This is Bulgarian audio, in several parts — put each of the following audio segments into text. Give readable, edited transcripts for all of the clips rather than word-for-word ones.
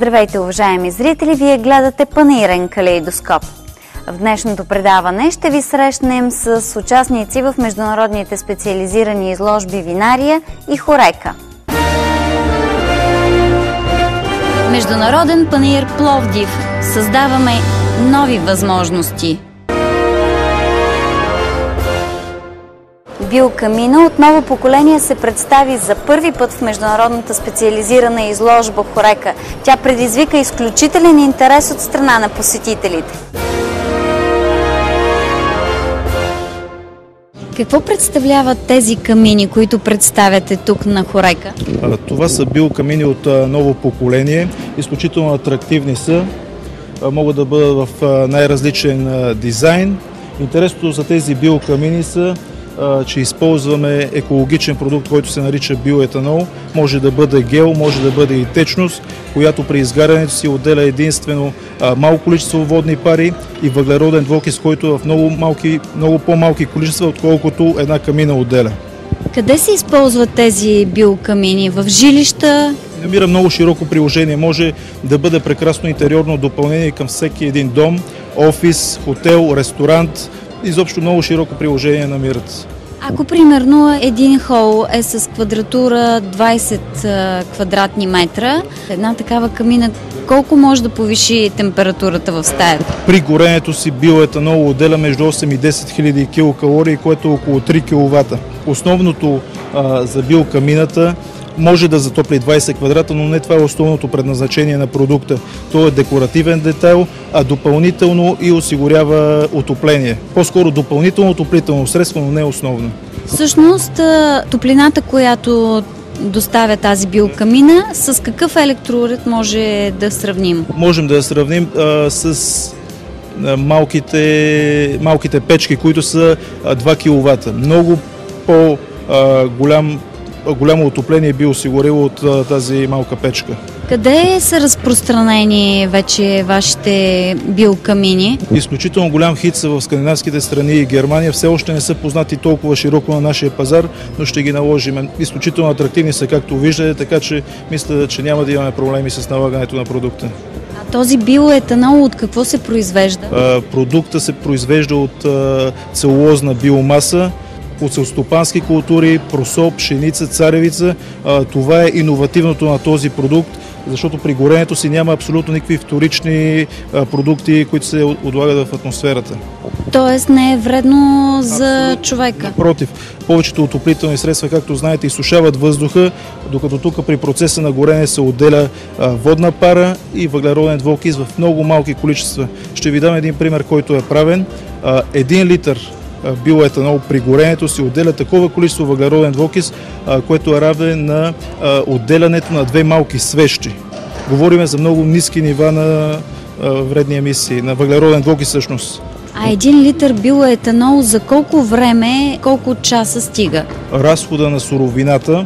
Здравейте, уважаеми зрители! Вие гледате панаирен калейдоскоп. В днешното предаване ще ви срещнем с участници в международните специализирани изложби Винария и Хорека. Международен панаир Пловдив. Създаваме нови възможности. Биокамина от ново поколение се представи за първи път в международната специализирана изложба Хорека. Тя предизвика изключителен интерес от страна на посетителите. Какво представляват тези камини, които представяте тук на Хорека? Това са биокамини от ново поколение. Изключително атрактивни са. Могат да бъдат в най-различен дизайн. Интересното за тези биокамини са, че използваме екологичен продукт, който се нарича биоетанол. Може да бъде гел, може да бъде и течност, която при изгарянето си отделя единствено малко количество водни пари и въглероден двуокис, който е в много по-малки количества, отколкото една камина отделя. Къде се използват тези биокамини? В жилища? Намира много широко приложение. Може да бъде прекрасно интериорно допълнение към всеки един дом, офис, хотел, ресторант. Изобщо много широко приложение намират. Ако примерно един хол е с квадратура 20 квадратни метра, една такава камина колко може да повиши температурата в стаята? При горенето си биоетанол отделя между 8 и 10 хиляди килокалории, което е около 3 кВт. Основното за биокамината може да затопли 20 квадрата, но не това е основното предназначение на продукта. То е декоративен детайл, а допълнително и осигурява отопление. По-скоро допълнително отоплително средство, но не основно. Всъщност, топлината, която доставя тази биокамина, с какъв електроуред може да сравним? Можем да я сравним с малките печки, които са 2 кВт. Много голямо отопление би осигурило от тази малка печка. Къде са разпространени вече вашите биокамини? Изключително голям хит са в скандинавските страни и Германия. Все още не са познати толкова широко на нашия пазар, но ще ги наложим. Изключително атрактивни са, както виждате, така че мисля, че няма да имаме проблеми с налагането на продукта. А този биоетанол от какво се произвежда? Продукта се произвежда от целулозна биомаса, от селскостопански култури, просо, пшеница, царевица. Това е иновативното на този продукт, защото при горенето си няма абсолютно никакви вторични продукти, които се отлагат в атмосферата. Тоест не е вредно за човека? Напротив, повечето отоплителни средства, както знаете, изсушават въздуха, докато тук при процеса на горене се отделя водна пара и въглероден двуокис в много малки количества. Ще ви дам един пример, който е правен. 1 литър биоетанол при горенето си отделя такова количество въглероден двуокис, което е равен на отделянето на 2 малки свещи. Говорим за много ниски нива на вредни емисии, на въглероден двуокис всъщност. А 1 литър биоетанол за колко време, колко часа стига? Разхода на суровината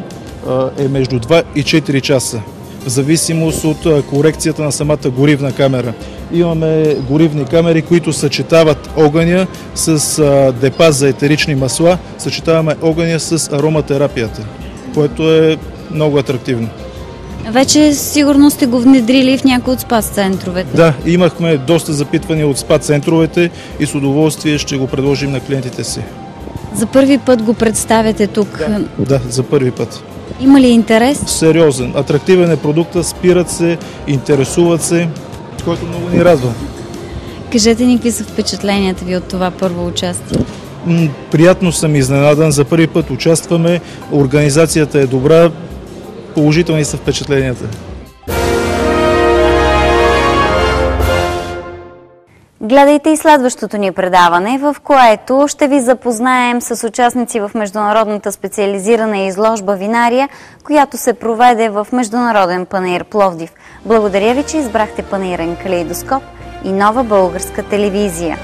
е между 2 и 4 часа, в зависимост от корекцията на самата горивна камера. Имаме горивни камери, които съчетават огъня с депа за етерични масла, съчетаваме огъня с ароматерапията, което е много атрактивно. Вече сигурно сте го внедрили в някои от спа-центровете. Да, имахме доста запитвания от спа-центровете и с удоволствие ще го предложим на клиентите си. За първи път го представяте тук? Да, за първи път. Има ли интерес? Сериозен. Атрактивен е продукта, спират се, интересуват се, който много ни радва. Кажете ни какви са впечатленията ви от това първо участие? Приятно съм изненадан. За първи път участваме. Организацията е добра. Положителни са впечатленията. Гледайте и следващото ни предаване, в което ще ви запознаем с участници в международната специализирана изложба Винария, която се проведе в Международен панаир Пловдив. Благодаря ви, че избрахте панаирен калейдоскоп и Нова българска телевизия.